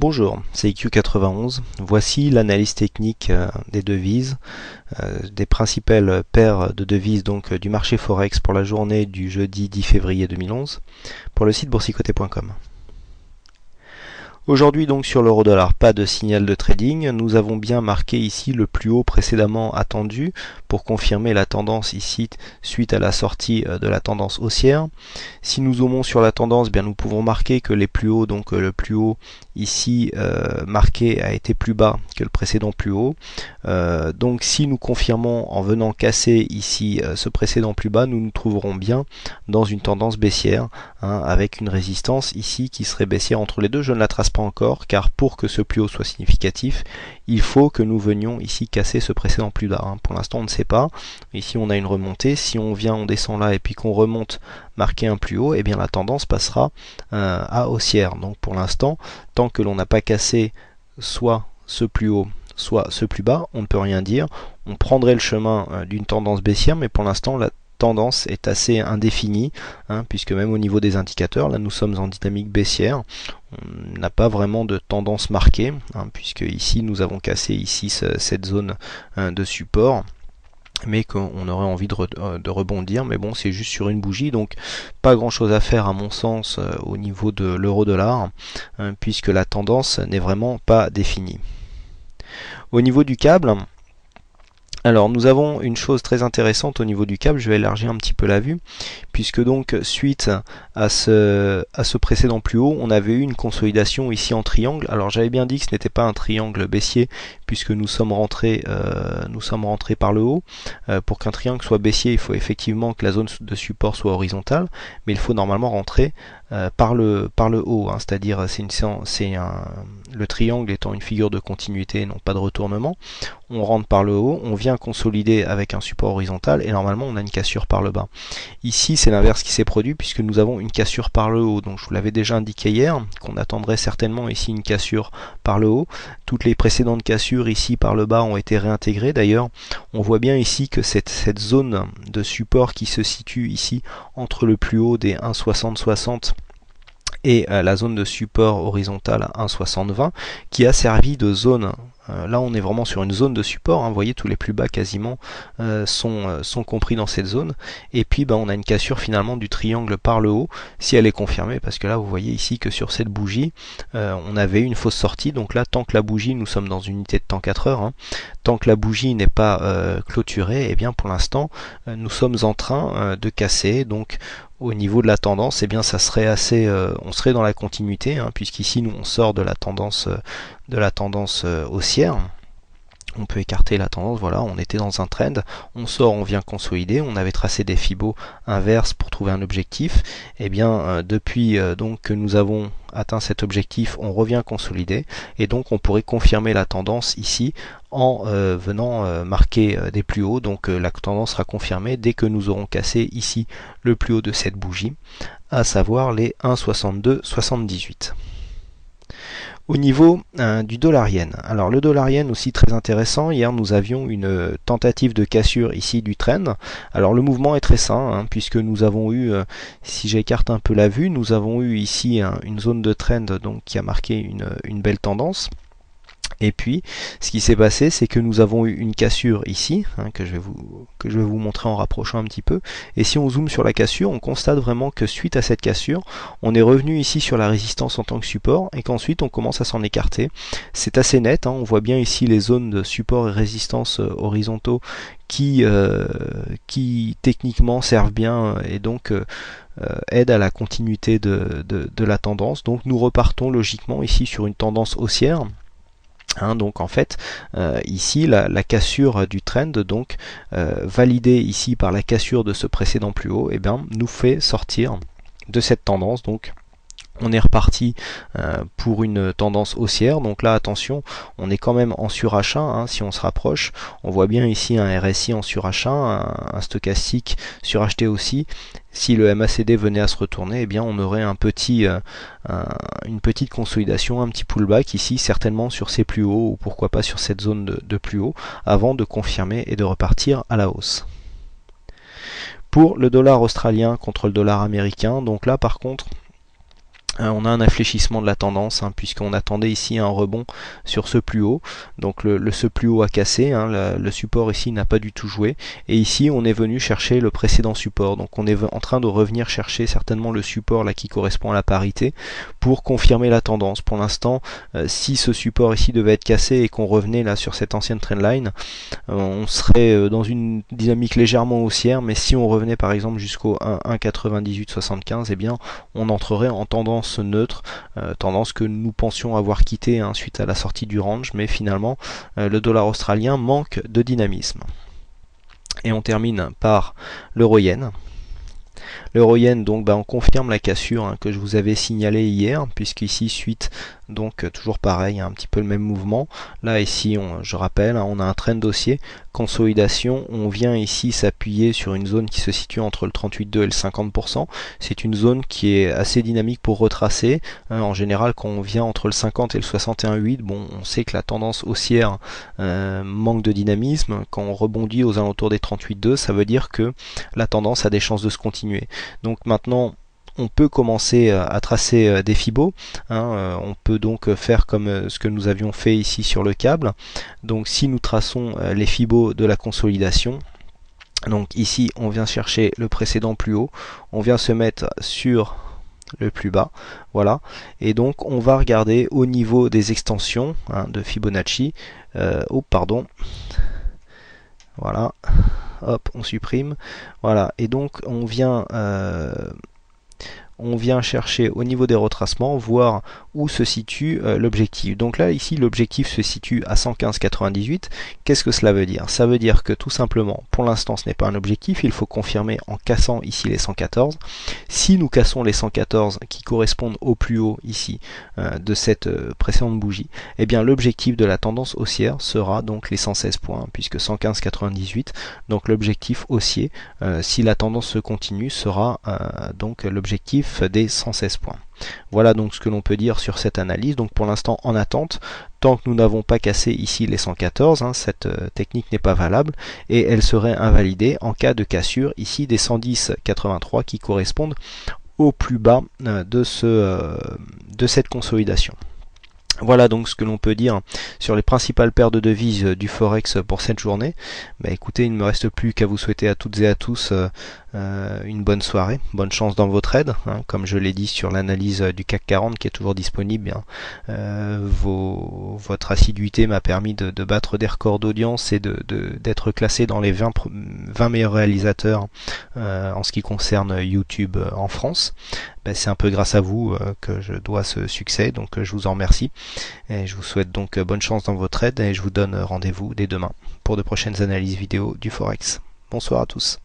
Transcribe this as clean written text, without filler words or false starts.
Bonjour, c'est IQ91. Voici l'analyse technique des devises, des principales paires de devises donc du marché Forex pour la journée du jeudi 10 février 2011 pour le site boursicoté.com. Aujourd'hui donc sur l'euro-dollar, pas de signal de trading. Nous avons bien marqué ici le plus haut précédemment attendu pour confirmer la tendance ici suite à la sortie de la tendance haussière. Si nous zoomons sur la tendance, bien nous pouvons marquer que les plus hauts, donc le plus haut ici marqué a été plus bas que le précédent plus haut. Donc si nous confirmons en venant casser ici ce précédent plus bas, nous nous trouverons bien dans une tendance baissière, avec une résistance ici qui serait baissière entre les deux. Je ne la trace pas encore, car pour que ce plus haut soit significatif, il faut que nous venions ici casser ce précédent plus bas. Pour l'instant on ne sait pas. Ici on a une remontée, si on vient, on descend là et puis qu'on remonte marquer un plus haut, et bien la tendance passera à haussière. Donc pour l'instant, tant que l'on n'a pas cassé soit ce plus haut, soit ce plus bas, on ne peut rien dire. On prendrait le chemin d'une tendance baissière, mais pour l'instant la tendance est assez indéfinie, puisque même au niveau des indicateurs, là nous sommes en dynamique baissière, on n'a pas vraiment de tendance marquée, puisque ici nous avons cassé ici cette zone de support, mais qu'on aurait envie de rebondir, mais bon, c'est juste sur une bougie, donc pas grand chose à faire à mon sens au niveau de l'euro-dollar, puisque la tendance n'est vraiment pas définie. Au niveau du câble, alors nous avons une chose très intéressante au niveau du câble, je vais élargir un petit peu la vue, puisque donc suite à ce précédent plus haut, on avait eu une consolidation ici en triangle. Alors j'avais bien dit que ce n'était pas un triangle baissier, puisque nous sommes rentrés par le haut. Pour qu'un triangle soit baissier, il faut effectivement que la zone de support soit horizontale, mais il faut normalement rentrer par le haut, c'est-à-dire le triangle étant une figure de continuité, non pas de retournement. On rentre par le haut, on vient consolider avec un support horizontal et normalement on a une cassure par le bas. Ici c'est l'inverse qui s'est produit, puisque nous avons une cassure par le haut. Donc je vous l'avais déjà indiqué hier qu'on attendrait certainement ici une cassure par le haut. Toutes les précédentes cassures ici par le bas ont été réintégrées. D'ailleurs on voit bien ici que cette zone de support qui se situe ici entre le plus haut des 1,6060 et la zone de support horizontale à 1,6020 qui a servi de zone. Là on est vraiment sur une zone de support, vous voyez tous les plus bas quasiment sont compris dans cette zone, et puis on a une cassure finalement du triangle par le haut, si elle est confirmée, parce que là vous voyez ici que sur cette bougie on avait une fausse sortie. Donc là, tant que la bougie, nous sommes dans une unité de temps 4 heures, tant que la bougie n'est pas clôturée, et bien pour l'instant nous sommes en train de casser. Donc au niveau de la tendance, bien ça serait assez, on serait dans la continuité, puisqu'ici nous on sort de la tendance haussière. On peut écarter la tendance, voilà, on était dans un trend, on sort, on vient consolider, on avait tracé des Fibos inverses pour trouver un objectif, et bien depuis donc que nous avons atteint cet objectif, on revient consolider, et donc on pourrait confirmer la tendance ici en venant marquer des plus hauts. Donc la tendance sera confirmée dès que nous aurons cassé ici le plus haut de cette bougie, à savoir les 1,6278. Au niveau du dollar-yen, alors le dollar-yen aussi très intéressant. Hier nous avions une tentative de cassure ici du trend. Alors le mouvement est très sain, puisque nous avons eu, si j'écarte un peu la vue, nous avons eu ici une zone de trend donc qui a marqué une belle tendance. Et puis, ce qui s'est passé, c'est que nous avons eu une cassure ici, que je vais vous montrer en rapprochant un petit peu. Et si on zoome sur la cassure, on constate vraiment que suite à cette cassure, on est revenu ici sur la résistance en tant que support, et qu'ensuite on commence à s'en écarter. C'est assez net, on voit bien ici les zones de support et résistance horizontaux qui techniquement servent bien et donc aident à la continuité de la tendance. Donc nous repartons logiquement ici sur une tendance haussière. Donc en fait ici la cassure du trend, donc validée ici par la cassure de ce précédent plus haut, nous fait sortir de cette tendance. Donc on est reparti pour une tendance haussière. Donc là attention, on est quand même en surachat, si on se rapproche, on voit bien ici un RSI en surachat, un stochastique suracheté aussi. Si le MACD venait à se retourner, on aurait une petite consolidation, un petit pullback ici, certainement sur ces plus hauts, ou pourquoi pas sur cette zone de plus haut, avant de confirmer et de repartir à la hausse. Pour le dollar australien contre le dollar américain, donc là par contre On a un infléchissement de la tendance, puisqu'on attendait ici un rebond sur ce plus haut. Donc ce plus haut a cassé, le support ici n'a pas du tout joué. Et ici on est venu chercher le précédent support. Donc on est en train de revenir chercher certainement le support là qui correspond à la parité pour confirmer la tendance. Pour l'instant, si ce support ici devait être cassé et qu'on revenait là sur cette ancienne trendline, on serait dans une dynamique légèrement haussière. Mais si on revenait par exemple jusqu'au 1,9875, eh bien on entrerait en tendance neutre, tendance que nous pensions avoir quittée suite à la sortie du range, mais finalement le dollar australien manque de dynamisme. Et on termine par l'euro-yen. L'euro-yen, donc on confirme la cassure que je vous avais signalé hier, puisqu'ici suite, donc toujours pareil, un petit peu le même mouvement. Là ici, je rappelle, on a un trend haussier, consolidation, on vient ici s'appuyer sur une zone qui se situe entre le 38,2 et le 50%. C'est une zone qui est assez dynamique pour retracer. En général, quand on vient entre le 50 et le 61,8, bon, on sait que la tendance haussière manque de dynamisme. Quand on rebondit aux alentours des 38,2, ça veut dire que la tendance a des chances de se continuer. Donc maintenant, on peut commencer à tracer des fibos. On peut donc faire comme ce que nous avions fait ici sur le câble. Donc si nous traçons les fibos de la consolidation, donc ici on vient chercher le précédent plus haut, on vient se mettre sur le plus bas, voilà, et donc on va regarder au niveau des extensions de Fibonacci, voilà, hop, on supprime, voilà, et donc on vient chercher au niveau des retracements, voir où se situe l'objectif. Donc là, ici, l'objectif se situe à 115,98. Qu'est-ce que cela veut dire? Ça veut dire que tout simplement, pour l'instant, ce n'est pas un objectif. Il faut confirmer en cassant ici les 114. Si nous cassons les 114 qui correspondent au plus haut ici de cette précédente bougie, eh bien l'objectif de la tendance haussière sera donc les 116 points, puisque 115,98. Donc l'objectif haussier, si la tendance se continue, sera donc l'objectif des 116 points. Voilà donc ce que l'on peut dire sur cette analyse. Donc pour l'instant en attente, tant que nous n'avons pas cassé ici les 114, cette technique n'est pas valable et elle serait invalidée en cas de cassure ici des 110,83 qui correspondent au plus bas de cette consolidation. Voilà donc ce que l'on peut dire sur les principales paires de devises du Forex pour cette journée. Écoutez, il ne me reste plus qu'à vous souhaiter à toutes et à tous une bonne soirée, bonne chance dans vos trades. Comme je l'ai dit sur l'analyse du CAC 40 qui est toujours disponible, votre assiduité m'a permis de battre des records d'audience et d'être classé dans les 20 meilleurs réalisateurs en ce qui concerne YouTube en France. C'est un peu grâce à vous que je dois ce succès, donc je vous en remercie. Et je vous souhaite donc bonne chance dans vos trades et je vous donne rendez-vous dès demain pour de prochaines analyses vidéo du Forex. Bonsoir à tous.